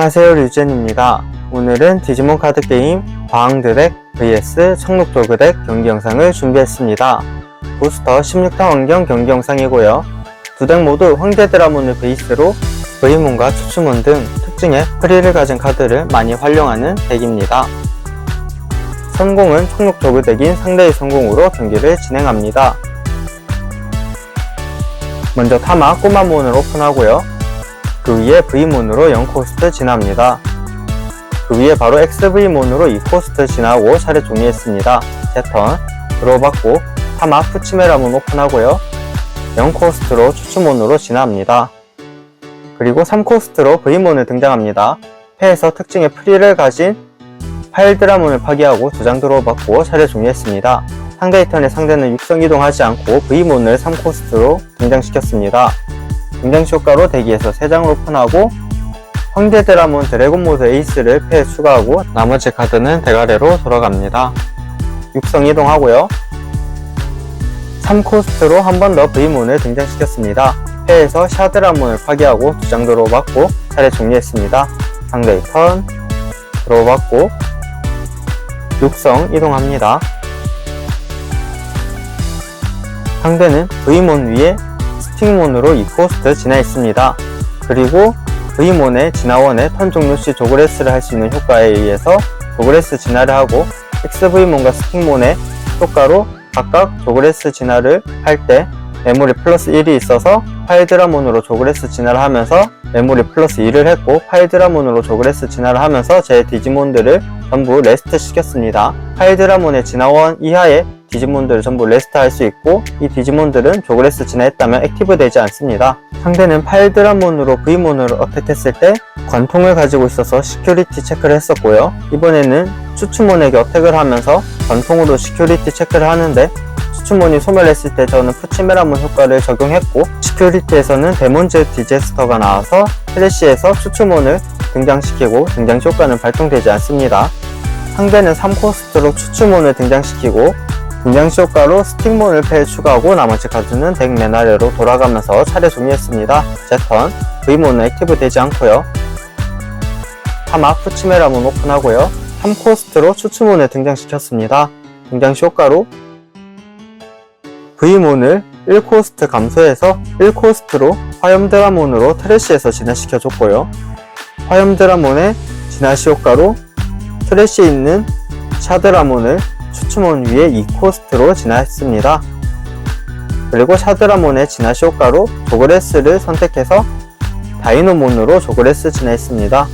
안녕하세요, 류젠입니다. 오늘은 디지몬 카드 게임 과항드덱 vs 청록도그덱 경기 영상을 준비했습니다. 부스터 16타 환경 경기 영상이고요. 두 덱 모두 황제드라몬을 베이스로 V몬과 추추몬 등 특징의 프리를 가진 카드를 많이 활용하는 덱입니다. 선공은 청록도그덱인 상대의 선공으로 경기를 진행합니다. 먼저 타마 꼬마몬을 오픈하고요. 그 위에 V몬으로 0코스트 진화합니다. 그 위에 바로 XV몬으로 2코스트 진화하고 차례 종료했습니다. 제 턴 드로우받고 타마 푸치메라몬 오픈하고요. 0코스트로 추추몬으로 진화합니다. 그리고 3코스트로 V몬을 등장합니다. 패에서 특징의 프리를 가진 파일드라몬을 파괴하고 2장 드로우받고 차례 종료했습니다. 상대의 턴에 상대는 육성 이동하지 않고 V몬을 3코스트로 등장시켰습니다. 등장시 효과로 대기에서 3장을 오픈하고 황제드라몬 드래곤모드 에이스를 패에 추가하고 나머지 카드는 대가래로 돌아갑니다. 육성 이동하고요. 3코스트로 한 번 더 V몬을 등장시켰습니다. 패에서 샤드라몬을 파괴하고 2장 드로우받고 차례 종료했습니다. 상대의 턴 드로우받고 육성 이동합니다. 상대는 V몬 위에 스틱몬으로 2코스트 진화했습니다. 그리고 V몬의 진화원에 턴 종료 시 조그레스를 할 수 있는 효과에 의해서 조그레스 진화를 하고 XV몬과 스틱몬의 효과로 각각 조그레스 진화를 할 때 메모리 플러스 1이 있어서 파일드라몬으로 조그레스 진화를 하면서 메모리 플러스 2를 했고 파일드라몬으로 조그레스 진화를 하면서 제 디지몬들을 전부 레스트 시켰습니다. 파일드라몬의 진화원 이하의 디지몬들을 전부 레스트 할 수 있고 이 디지몬들은 조그레스 진화했다면 액티브 되지 않습니다. 상대는 파일드라몬으로 V몬을 어택했을 때 관통을 가지고 있어서 시큐리티 체크를 했었고요. 이번에는 추추몬에게 어택을 하면서 관통으로 시큐리티 체크를 하는데 추추몬이 소멸했을 때 저는 푸치메라몬 효과를 적용했고 시큐리티에서는 데몬즈 디제스터가 나와서 트래쉬에서 추추몬을 등장시키고 등장시 효과는 발동되지 않습니다. 상대는 3코스트로 추추몬을 등장시키고 등장시 효과로 스틱몬을 패에 추가하고 나머지 카드는 덱 맨 아래로 돌아가면서 차례 종료했습니다. 제 턴 V몬은 액티브 되지 않고요. 타마 푸치메라몬 오픈하고요. 3코스트로 추추몬을 등장시켰습니다. 등장시 효과로 V몬을 1코스트 감소해서 1코스트로 화염드라몬으로 트래쉬에서 진화시켜줬고요. 화염드라몬의 진화시 효과로 트래쉬에 있는 샤드라몬을 추추몬 위에 2코스트로 진화했습니다. 그리고 샤드라몬의 진화시 효과로 조그레스를 선택해서 다이노몬으로 조그레스 진화했습니다.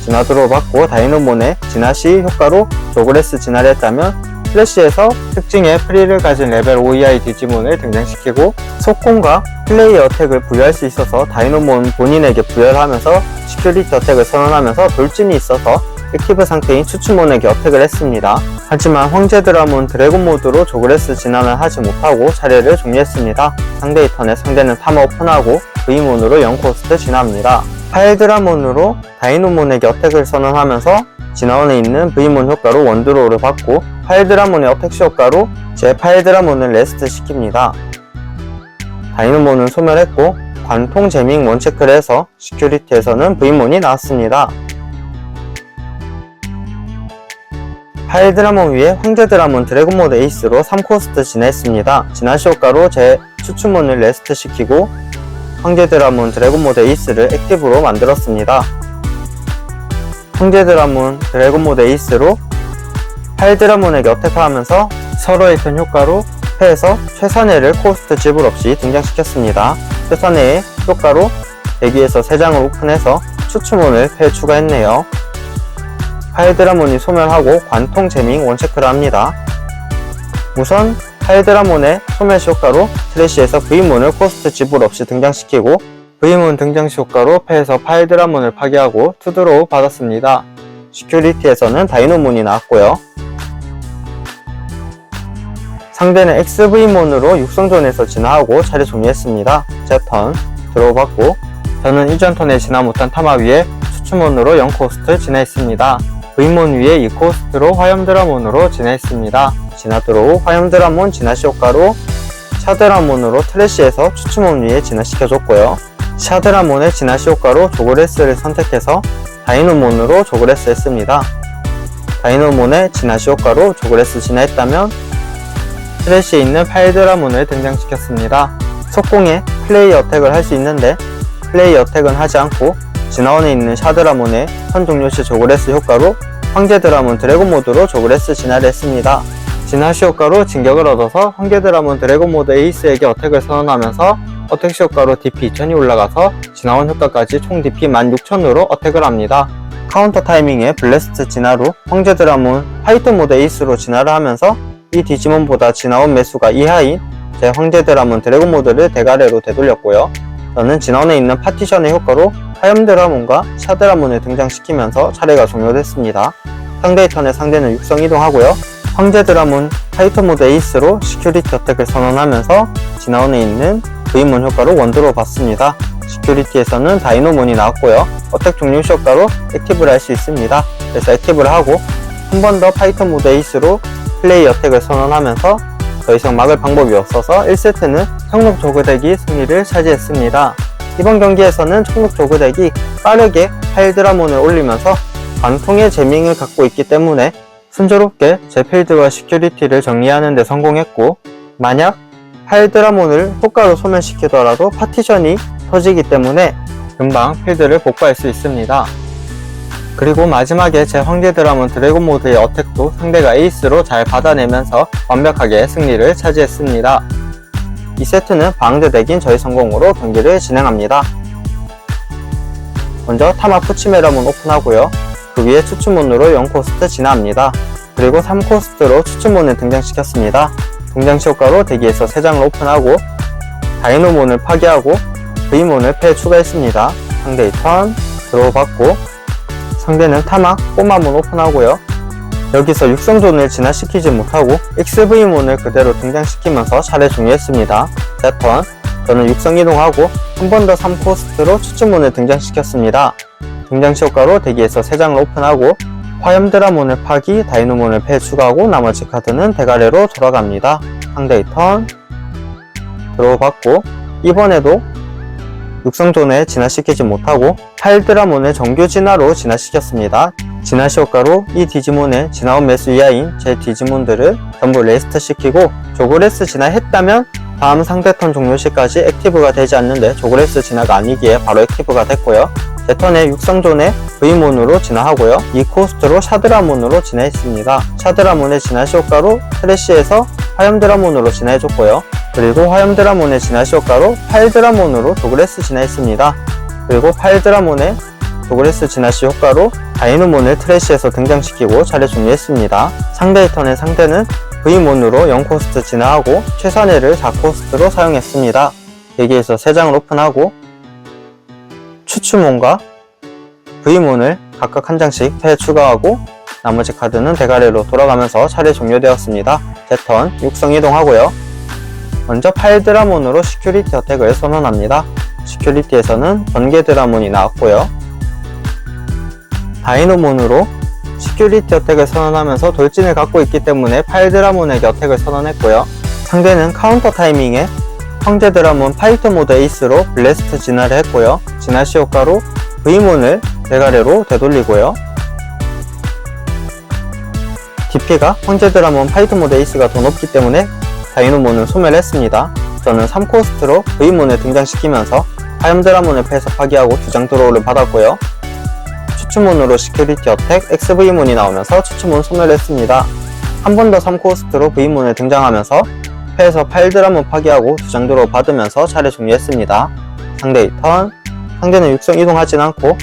진화 드로우받고 다이노몬의 진화시 효과로 조그레스 진화를 했다면 플래시에서 특징의 프리를 가진 레벨 5 이하의 디지몬을 등장시키고 속공과 플레이 어택을 부여할 수 있어서 다이노몬 본인에게 부여를 하면서 시큐리티 어택을 선언하면서 돌진이 있어서 액티브 상태인 추추몬에게 어택을 했습니다. 하지만 황제드라몬 드래곤 모드로 조그레스 진화는 하지 못하고 차례를 종료했습니다. 상대의 턴에 상대는 타마 오픈하고 V몬으로 0코스트 진화합니다. 파일드라몬으로 다이노몬에게 어택을 선언하면서 진화원에 있는 V몬 효과로 원드로우를 받고 파일드라몬의 어택시 효과로 제 파일드라몬을 레스트 시킵니다. 다이노몬은 소멸했고 관통 제밍 원체크를 해서 시큐리티에서는 V몬이 나왔습니다. 파일드라몬 위에 황제드라몬 드래곤모드 에이스로 3코스트 진화했습니다. 진화시 효과로 제 추추몬을 레스트 시키고 황제드라몬 드래곤모드 에이스를 액티브로 만들었습니다. 황제드라몬 드래곤모드 에이스로 파일드라몬에게 어택하면서 서로의 턴 효과로 패에서 최선의를 코스트 지불 없이 등장시켰습니다. 최선의의 효과로 대기에서 3장을 오픈해서 추추몬을 패에 추가했네요. 파일드라몬이 소멸하고 관통 제밍 원체크를 합니다. 우선 파일드라몬의 소멸시 효과로 트래쉬에서 V몬을 코스트 지불 없이 등장시키고 V몬 등장시 효과로 패에서 파일드라몬을 파괴하고 투드로우 받았습니다. 시큐리티에서는 다이노몬이 나왔고요. 상대는 XV몬으로 육성존에서 진화하고 차례 종료했습니다. 제 턴 드로우 받고 저는 이전 턴에 진화 못한 타마 위에 추추몬으로 0코스트 진화했습니다. V몬 위에 2코스트로 화염드라몬으로 진화했습니다. 진화 드로우 화염드라몬 진화시 효과로 샤드라몬으로 트래쉬에서 추추몬 위에 진화시켜줬고요. 샤드라몬의 진화시 효과로 조그레스를 선택해서 다이노몬으로 조그레스 했습니다. 다이노몬의 진화시 효과로 조그레스 진화했다면 트래쉬에 있는 파일드라몬을 등장시켰습니다. 속공에 플레이 어택을 할 수 있는데 플레이 어택은 하지 않고 진화원에 있는 샤드라몬의 턴 종료 시 조그레스 효과로 황제 드라몬 드래곤 모드로 조그레스 진화를 했습니다. 진화시 효과로 진격을 얻어서 황제 드라몬 드래곤 모드 에이스에게 어택을 선언하면서 어택시 효과로 DP 2000이 올라가서 진화원 효과까지 총 DP 16000으로 어택을 합니다. 카운터 타이밍에 블래스트 진화로 황제 드라몬 화이트 모드 에이스로 진화를 하면서 이 디지몬보다 진화원 매수가 이하인 제 황제 드라몬 드래곤 모드를 대가래로 되돌렸고요. 저는 진화원에 있는 파티션의 효과로 화염 드라몬과 샤드라몬을 등장시키면서 차례가 종료됐습니다. 상대의 턴에 상대는 육성 이동하고요. 황제 드라몬 화이트 모드 에이스로 시큐리티 어택을 선언하면서 진화원에 있는 V몬 효과로 원드로 받습니다. 시큐리티에서는 다이노몬이 나왔고요. 어택 종료 시 효과로 액티브를 할 수 있습니다. 그래서 액티브를 하고 한 번 더 화이트 모드 에이스로 플레이 어택을 선언하면서 더 이상 막을 방법이 없어서 1세트는 청록 조그덱이 승리를 차지했습니다. 이번 경기에서는 청록 조그덱이 빠르게 파일드라몬을 올리면서 관통의 재밍을 갖고 있기 때문에 순조롭게 제 필드와 시큐리티를 정리하는 데 성공했고, 만약 파일드라몬을 효과로 소멸시키더라도 파티션이 터지기 때문에 금방 필드를 복구할 수 있습니다. 그리고 마지막에 제 황제 드라몬 드래곤 모드의 어택도 상대가 에이스로 잘 받아내면서 완벽하게 승리를 차지했습니다. 이 세트는 방드 덱인 저의 성공으로 경기를 진행합니다. 먼저 타마 푸치메라몬 오픈하고요. 그 위에 추추몬으로 0코스트 진화합니다. 그리고 3코스트로 추추몬을 등장시켰습니다. 등장시 효과로 대기에서 3장을 오픈하고 다이노몬을 파괴하고 V몬을 패에 추가했습니다. 상대의 턴 드로우 받고 상대는 타마 꼬마몬 오픈하고요. 여기서 육성존을 진화시키지 못하고 XV몬을 그대로 등장시키면서 차례 종료했습니다. 제 턴, 저는 육성 이동하고 한 번 더 3코스트로 추추몬을 등장시켰습니다. 등장시 효과로 대기에서 3장을 오픈하고 화염 드라몬을 파기, 다이노몬을 패에 추가하고 나머지 카드는 대가래로 돌아갑니다. 상대의 턴, 드로우 받고 이번에도 육성존에 진화시키지 못하고 파일드라몬을 정규 진화로 진화시켰습니다. 진화시 효과로 이 디지몬의 진화원 매수 이하인 제 디지몬들을 전부 레스트 시키고 조그레스 진화했다면 다음 상대 턴 종료 시까지 액티브가 되지 않는데 조그레스 진화가 아니기에 바로 액티브가 됐고요. 제 턴에 육성존에 V몬으로 진화하고요. 2코스트로 샤드라몬으로 진화했습니다. 샤드라몬의 진화시 효과로 트래쉬에서 화염드라몬으로 진화해줬고요. 그리고 화염드라몬의 진화시 효과로 파일드라몬으로 조그레스 진화했습니다. 그리고 파일드라몬의 조그레스 진화시 효과로 다이노몬을 트래쉬에서 등장시키고 차례 종료했습니다. 상대의 턴에 상대는 V몬으로 0코스트 진화하고 최선의를 4코스트로 사용했습니다. 대기에서 3장을 오픈하고 추추몬과 V몬을 각각 한 장씩 패에 추가하고 나머지 카드는 대가리로 돌아가면서 차례 종료되었습니다. 제 턴 육성 이동하고요. 먼저 파일드라몬으로 시큐리티 어택을 선언합니다. 시큐리티에서는 번개 드라몬이 나왔고요. 다이노몬으로 시큐리티 어택을 선언하면서 돌진을 갖고 있기 때문에 파일드라몬에게 어택을 선언했고요. 상대는 카운터 타이밍에 황제 드라몬 파이터 모드 에이스로 블래스트 진화를 했고요. 진화시 효과로 V몬을 대가래로 되돌리고요. DP가 황제 드라몬 파이터 모드 에이스가 더 높기 때문에 다이노몬을 소멸했습니다. 저는 3코스트로 V몬을 등장시키면서 화염 드라몬을 패에서 파괴하고 2장 드로우를 받았고요. 추추몬으로 시큐리티 어택 XV몬이 나오면서 추추몬 소멸했습니다. 한 번 더 3코스트로 V몬을 등장하면서 패에서 파일드라몬 파괴하고 2장 드로우 받으면서 차례 종료했습니다. 상대의 턴, 상대는 육성 이동하진 않고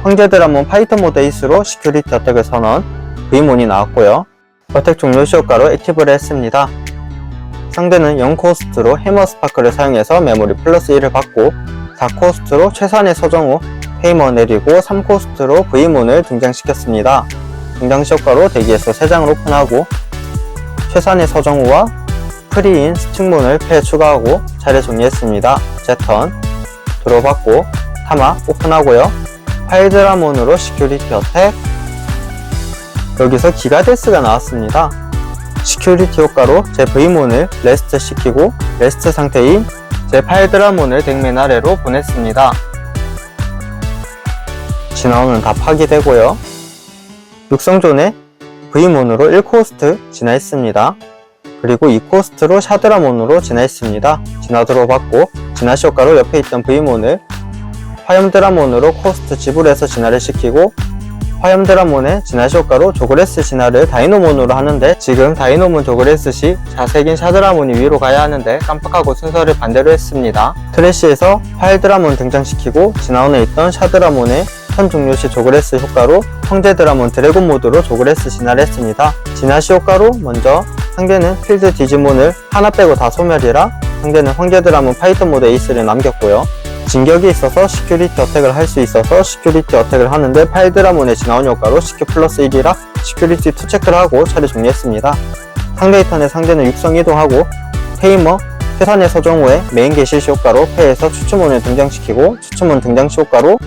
황제 드라몬 파이터 모드 에이스로 시큐리티 어택을 선언, V몬이 나왔고요. 어택 종료 시 효과로 액티브를 했습니다. 상대는 0코스트로 해머 스파크를 사용해서 메모리 플러스 1을 받고 4코스트로 최선의 서정우, 페이머 내리고 3코스트로 V몬을 등장시켰습니다. 등장시 효과로 대기에서 3장을 오픈하고 최선의 서정우와 프리인 스틱몬을 패에 추가하고 차례 종료했습니다. 제 턴, 드로우 받고 타마 오픈하고요. 파일드라몬으로 시큐리티 어택, 여기서 기가데스가 나왔습니다. 시큐리티 효과로 제 V몬을 레스트 시키고 레스트 상태인 제 파일드라몬을 덱맨 아래로 보냈습니다. 진화원은 다 파괴되고요. 육성존에 V몬으로 1코스트 진화했습니다. 그리고 2코스트로 샤드라몬으로 진화했습니다. 진화 들어받고 진화시 효과로 옆에 있던 V몬을 화염드라몬으로 코스트 지불해서 진화를 시키고, 화염드라몬의 진화시 효과로 조그레스 진화를 다이노몬으로 하는데, 지금 다이노몬 조그레스 시 자색인 샤드라몬이 위로 가야 하는데 깜빡하고 순서를 반대로 했습니다. 트래쉬에서 파일드라몬 등장시키고 진화원에 있던 샤드라몬의 턴 종료 시 조그레스 효과로 황제드라몬 드래곤 모드로 조그레스 진화를 했습니다. 진화시 효과로 먼저 상대는 필드 디지몬을 하나 빼고 다 소멸이라 상대는 황제드라몬 파이터 모드 에이스를 남겼고요. 진격이 있어서 시큐리티 어택을 할 수 있어서 시큐리티 어택을 하는데, 파일드라몬의 진화원 효과로 시큐 플러스 1이라 시큐리티 2 체크를 하고 차례 종료했습니다. 상대의 턴에 상대는 육성 이동하고 테이머 최선의 서정 후에 메인 게시시 효과로 패에서 추추몬을 등장시키고, 추추몬 등장시 효과로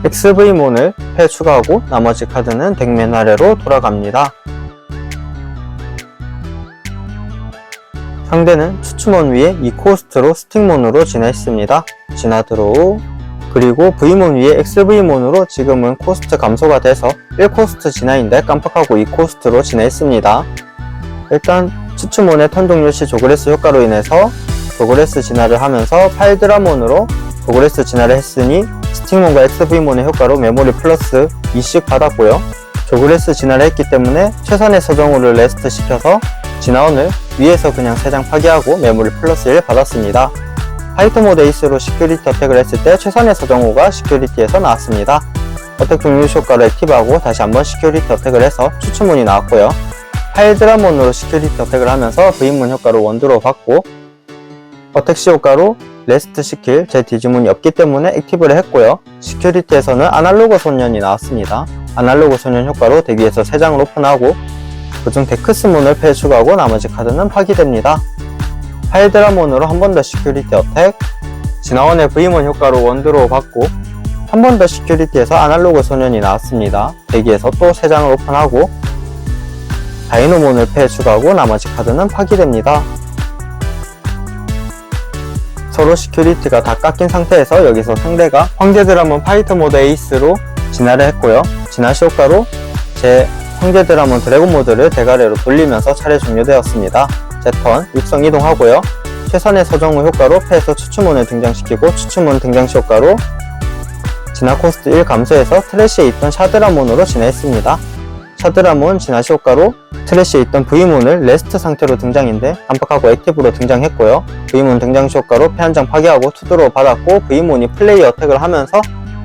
XV몬을 패 추가하고 나머지 카드는 덱맨 아래로 돌아갑니다. 상대는 추추몬 위에 2코스트로 스틱몬으로 진화했습니다. 진화 드로우. 그리고 V몬 위에 XV몬으로 지금은 코스트 감소가 돼서 1코스트 진화인데 깜빡하고 2코스트로 진화했습니다. 일단 추추몬의 턴 종료 시 조그레스 효과로 인해서 조그레스 진화를 하면서 파일드라몬으로 조그레스 진화를 했으니 스틱몬과 XV몬의 효과로 메모리 플러스 2씩 받았고요. 조그레스 진화를 했기 때문에 최선의 서정우를 레스트 시켜서 진화원을 위에서 그냥 3장 파괴하고 메모리 플러스 1 받았습니다. 파이터 모드 에이스로 시큐리티 어택을 했을 때 최선의 서정우가 시큐리티에서 나왔습니다. 어택 종료 효과를 액티브하고 다시 한번 시큐리티 어택을 해서 추추몬이 나왔고요. 파일드라몬으로 시큐리티 어택을 하면서 V몬 효과로 원드로 받고, 어택 시 효과로 레스트 시킬 제 디지몬이 없기 때문에 액티브를 했고요. 시큐리티에서는 아날로그 소년이 나왔습니다. 아날로그 소년 효과로 대기에서 3장을 오픈하고 그중 데크스몬을 패에 추가하고 나머지 카드는 파괴됩니다. 파일드라몬으로 한 번 더 시큐리티 어택, 진화원의 V몬 효과로 원드로우 받고 한 번 더 시큐리티에서 아날로그 소년이 나왔습니다. 대기에서 또 3장을 오픈하고 다이노몬을 패에 추가하고 나머지 카드는 파괴됩니다. 서로 시큐리티가 다 깎인 상태에서 여기서 상대가 황제드라몬 파이터 모드 에이스로 진화를 했고요. 진화시 효과로 제 황제드라몬 드래곤 모드를 대가리로 돌리면서 차례 종료되었습니다. 제 턴 육성 이동하고요. 최선의 서정우 효과로 패에서 추추몬을 등장시키고, 추추몬 등장시 효과로 진화 코스트 1 감소해서 트래쉬에 있던 샤드라몬으로 진화했습니다. 샤드라몬 진화시 효과로 트래쉬에 있던 V몬을 레스트 상태로 등장인데 깜빡하고 액티브로 등장했고요. V몬 등장시 효과로 패 한 장 파괴하고 투드로 받았고, V몬이 플레이 어택을 하면서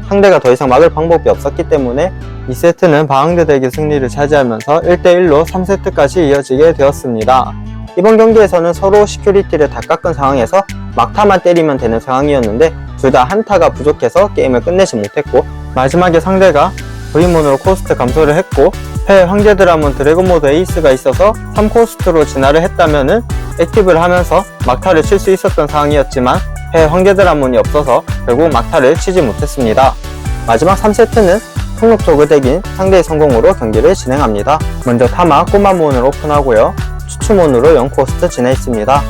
상대가 더 이상 막을 방법이 없었기 때문에 2세트는 바항드 덱이 승리를 차지하면서 1대1로 3세트까지 이어지게 되었습니다. 이번 경기에서는 서로 시큐리티를 다 깎은 상황에서 막타만 때리면 되는 상황이었는데 둘 다 한타가 부족해서 게임을 끝내지 못했고, 마지막에 상대가 V몬으로 코스트 감소를 했고 패 황제드라몬 드래곤 모드 에이스가 있어서 3코스트로 진화를 했다면은 액티브를 하면서 막타를 칠 수 있었던 상황이었지만 패 황제드라몬이 없어서 결국 막타를 치지 못했습니다. 마지막 3세트는 폭력 조그덱인 상대의 성공으로 경기를 진행합니다. 먼저 타마 꼬마몬을 오픈하고요. 추추몬으로 0코스트 진화했습니다.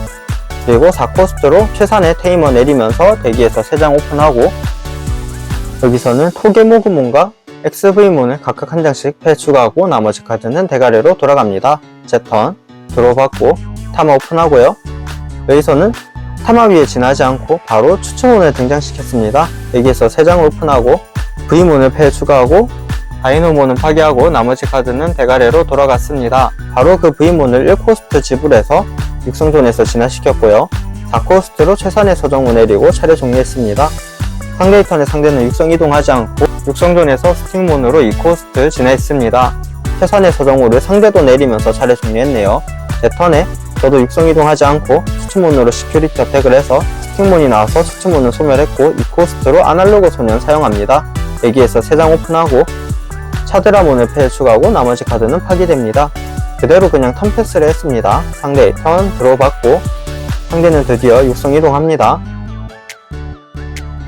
그리고 4코스트로 최산의 테이머 내리면서 대기에서 3장 오픈하고, 여기서는 토게모그몬과 XV몬을 각각 한 장씩 패 추가하고 나머지 카드는 대가리로 돌아갑니다. 제 턴 들어받고 타마 오픈하고요. 여기서는 타마 위에 지나지 않고 바로 추추몬을 등장시켰습니다. 여기에서 3장을 오픈하고 V몬을 패에 추가하고 다이노몬은 파괴하고 나머지 카드는 대가리로 돌아갔습니다. 바로 그 V몬을 1코스트 지불해서 육성존에서 진화시켰고요. 4코스트로 최선의 서정우 내리고 차례 종료했습니다. 상대의 턴에 상대는 육성 이동하지 않고 육성존에서 스틱몬으로 2코스트 진화했습니다. 최선의 서정우를 상대도 내리면서 차례 종료했네요. 제 턴에 저도 육성 이동하지 않고 추추몬으로 시큐리티 어택을 해서 스틱몬이 나와서 추추몬을 소멸했고 2코스트로 아날로그 소년 사용합니다. 여기에서 3장 오픈하고 샤드라몬을 패에 추가하고 나머지 카드는 파괴됩니다. 그대로 그냥 턴 패스를 했습니다. 상대의 턴 들어받고 상대는 드디어 육성 이동합니다.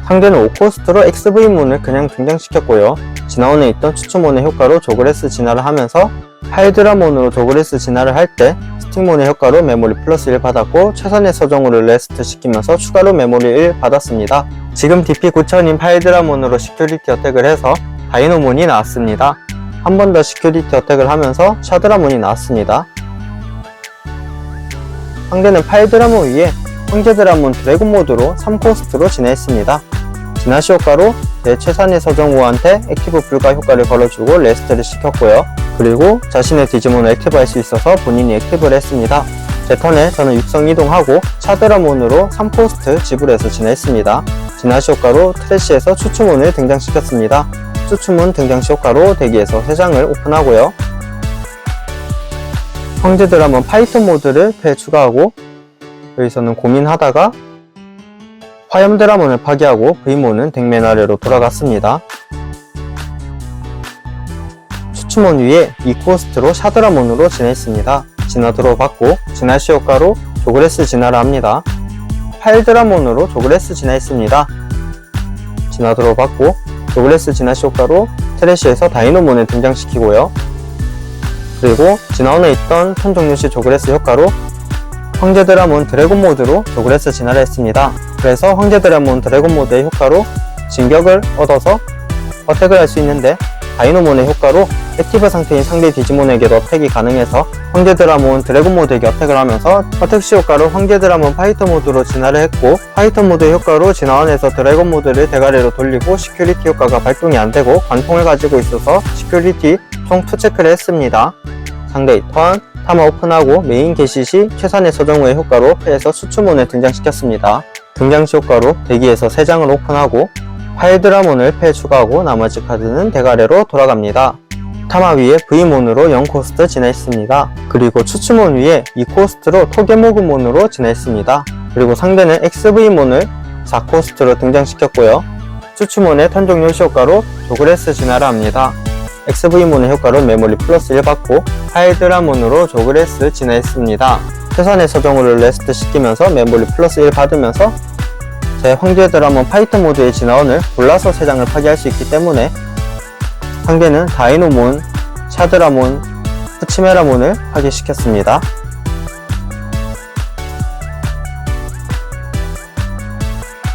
상대는 5코스트로 XV몬을 그냥 등장시켰고요. 진화원에 있던 추추몬의 효과로 조그레스 진화를 하면서 하이드라몬으로 조그레스 진화를 할 때 스틱몬의 효과로 메모리 플러스 1 받았고 최선의 서정우를 레스트 시키면서 추가로 메모리 1 받았습니다. 지금 DP9000인 파일 드라몬으로 시큐리티 어택을 해서 다이노몬이 나왔습니다. 한 번 더 시큐리티 어택을 하면서 샤드라몬이 나왔습니다. 상대는 파일 드라몬 위에 황제 드라몬 드래곤 모드로 3코스트로 진화했습니다. 진화시 효과로 최산의 서정우한테 액티브 불가 효과를 걸어주고 레스트를 시켰고요. 그리고 자신의 디지몬을 액티브할 수 있어서 본인이 액티브를 했습니다. 제 턴에 저는 육성 이동하고 샤드라몬으로 3코스트 지불해서 진화했습니다. 진화시 효과로 트래쉬에서 추추몬을 등장시켰습니다. 추추몬 등장시 효과로 대기에서 3장을 오픈하고요. 황제 드라몬 파이터 모드를 패에 추가하고 여기서는 고민하다가 화염 드라몬을 파괴하고 V몬은 덱맨 아래로 돌아갔습니다. 추추몬 위에 2코스트로 샤드라몬으로 진화했습니다. 진화 들어받고 진화시 효과로 조그레스 진화를 합니다. 파일 드라몬으로 조그레스 진화했습니다. 진화 들어받고 조그레스 진화시 효과로 트래쉬에서 다이노몬을 등장시키고요. 그리고 진화원에 있던 턴 종료 시 조그레스 효과로 황제 드라몬 드래곤 모드로 조그레스 진화를 했습니다. 그래서 황제 드라몬 드래곤 모드의 효과로 진격을 얻어서 어택을 할 수 있는데 다이노몬의 효과로 액티브 상태인 상대 디지몬에게도 어택이 가능해서 황제 드라몬 드래곤 모드에게 어택을 하면서 어택 시 효과로 황제 드라몬 파이터 모드로 진화를 했고 파이터 모드의 효과로 진화원에서 드래곤 모드를 대가리로 돌리고 시큐리티 효과가 발동이 안되고 관통을 가지고 있어서 시큐리티 총 2체크를 했습니다. 상대의 턴 타마 오픈하고 메인 개시 시 최산의 서정우의 효과로 패에서 수추몬을 등장시켰습니다. 등장시 효과로 대기에서 3장을 오픈하고 파일 드라몬을 패에 추가하고 나머지 카드는 대가래로 돌아갑니다. 타마 위에 V몬으로 0코스트 진화했습니다. 그리고 추추몬 위에 2코스트로 토게모그몬으로 진화했습니다. 그리고 상대는 XV몬을 4코스트로 등장시켰고요. 추추몬의 턴 종료 시 효과로 조그레스 진화를 합니다. XV몬의 효과로 메모리 플러스 1 받고 파일 드라몬으로 조그레스 진화했습니다. 최선의 서정우를 레스트 시키면서 메모리 플러스 1 받으면서 제 황제 드라몬 파이터 모드의 진화원을 골라서 3장을 파괴할 수 있기 때문에 상대는 다이노몬, 샤드라몬, 푸치메라몬을 파괴시켰습니다.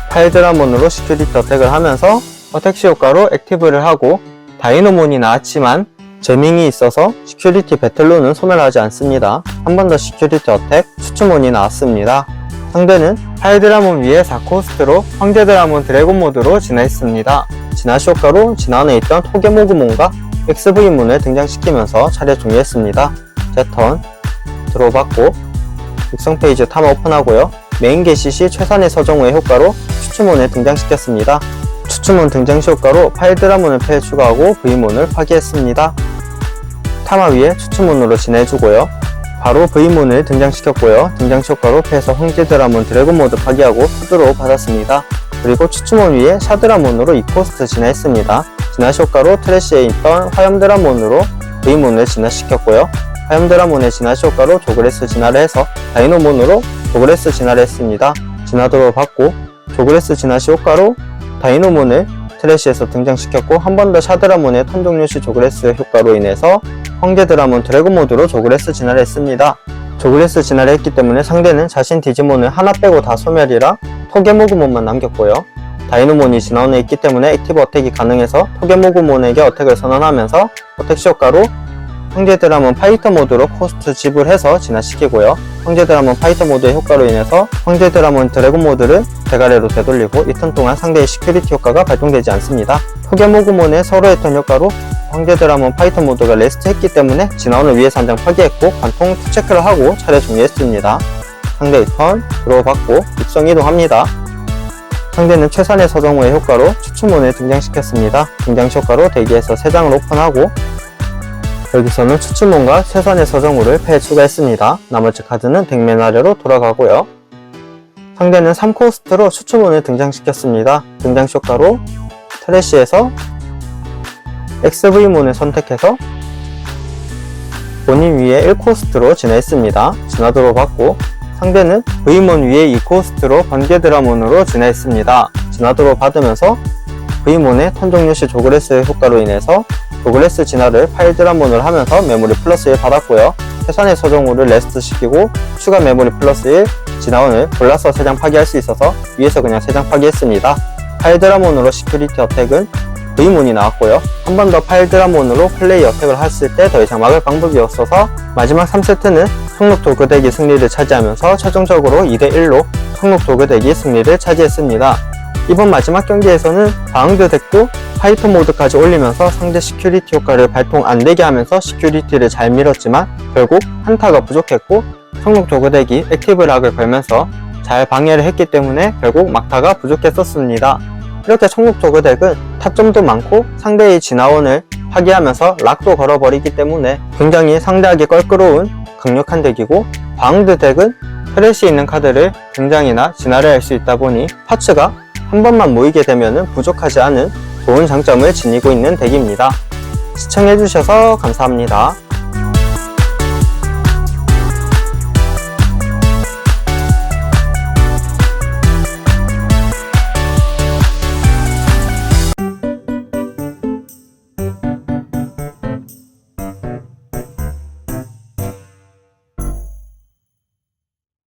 파일 드라몬으로 시큐리티 어택을 하면서 어택 시 효과로 액티브를 하고 다이노몬이 나왔지만 제밍이 있어서 시큐리티 배틀로는 소멸하지 않습니다. 한 번 더 시큐리티 어택, 추추몬이 나왔습니다. 상대는 파일 드라몬 위에 4코스트로 황제 드라몬 드래곤 모드로 진화했습니다. 진화시 효과로 진화원에 있던 토게모그몬과 XV몬을 등장시키면서 차례 종료했습니다. 제 턴 들어받고 육성 페이지 타마 오픈하고요. 메인 개시 시 최산의 서정우의 효과로 추추몬을 등장시켰습니다. 추추몬 등장시 효과로 파일 드라몬을 패에 추가하고 V몬을 파괴했습니다. 타마 위에 추추몬으로 진화해주고요. 바로 V몬을 등장시켰고요. 등장시 효과로 패에서 황제 드라몬 드래곤 모드 파괴하고 푸드로 받았습니다. 그리고 추추몬 위에 샤드라몬으로 2코스트 진화했습니다. 진화시 효과로 트래쉬에 있던 화염 드라몬으로 V몬을 진화시켰고요. 화염 드라몬의 진화시 효과로 조그레스 진화를 해서 다이노몬으로 조그레스 진화를 했습니다. 진화도로 받고 조그레스 진화시 효과로 다이노몬을 트래쉬에서 등장시켰고 한 번 더 샤드라몬의 턴 종료 시 조그레스 효과로 인해서 황제 드라몬 드래곤 모드로 조그레스 진화를 했습니다. 조그레스 진화를 했기 때문에 상대는 자신 디지몬을 하나 빼고 다 소멸이라 토게모그몬만 남겼고요. 다이노몬이 진화원에 있기 때문에 액티브 어택이 가능해서 토게모그몬에게 어택을 선언하면서 어택 시 효과로 황제 드라몬 파이터 모드로 코스트 지불해서 진화시키고요. 황제 드라몬 파이터 모드의 효과로 인해서 황제 드라몬 드래곤 모드를 대가래로 되돌리고 이 턴 동안 상대의 시큐리티 효과가 발동되지 않습니다. 토게모그몬의 서로의 턴 효과로 황제 드라몬 파이터 모드가 레스트 했기 때문에 진화원을 위에서 한 장 파괴했고 관통 투체크를 하고 차례 종료했습니다. 상대의 턴 들어받고 육성 이동합니다. 상대는 최산의 서정우의 효과로 추추몬을 등장시켰습니다. 등장시 효과로 대기에서 3장을 오픈하고 여기서는 추추몬과 최선의 서정우를 패에 추가했습니다. 나머지 카드는 덱맨 아래로 돌아가고요. 상대는 3코스트로 추추몬을 등장시켰습니다. 등장시 효과로 트래쉬에서 XV몬을 선택해서 본인 위에 1코스트로 진화했습니다. 진화도로 받고 상대는 V몬 위에 2코스트로 번개 드라몬으로 진화했습니다. 진화도로 받으면서 V몬의 턴 종료 시 조그레스 효과로 인해서 조그레스 진화를 파일 드라몬을 하면서 메모리 플러스 1 받았고요. 최선의 서정우를 레스트 시키고 추가 메모리 플러스 1 진화원을 골라서 3장 파괴할 수 있어서 위에서 그냥 3장 파괴했습니다. 파일드라몬으로 시큐리티 어택은 V몬이 나왔고요. 한 번 더 파일드라몬으로 플레이 어택을 했을 때 더 이상 막을 방법이 없어서 마지막 3세트는 성록 도그덱이 승리를 차지하면서 최종적으로 2대1로 성록 도그덱이 승리를 차지했습니다. 이번 마지막 경기에서는 바운드 덱도 파이터 모드까지 올리면서 상대 시큐리티 효과를 발동 안되게 하면서 시큐리티를 잘 밀었지만 결국 한타가 부족했고 성록 도그덱이 액티브 락을 걸면서 잘 방해를 했기 때문에 결국 막타가 부족했었습니다. 이렇게 성록 도그덱은 타점도 많고 상대의 진화원을 파괴하면서 락도 걸어버리기 때문에 굉장히 상대하기 껄끄러운 강력한 덱이고, 바운드 덱은 트래시 있는 카드를 등장이나 진화를 할 수 있다 보니 파츠가 한 번만 모이게 되면 부족하지 않은 좋은 장점을 지니고 있는 덱입니다. 시청해주셔서 감사합니다.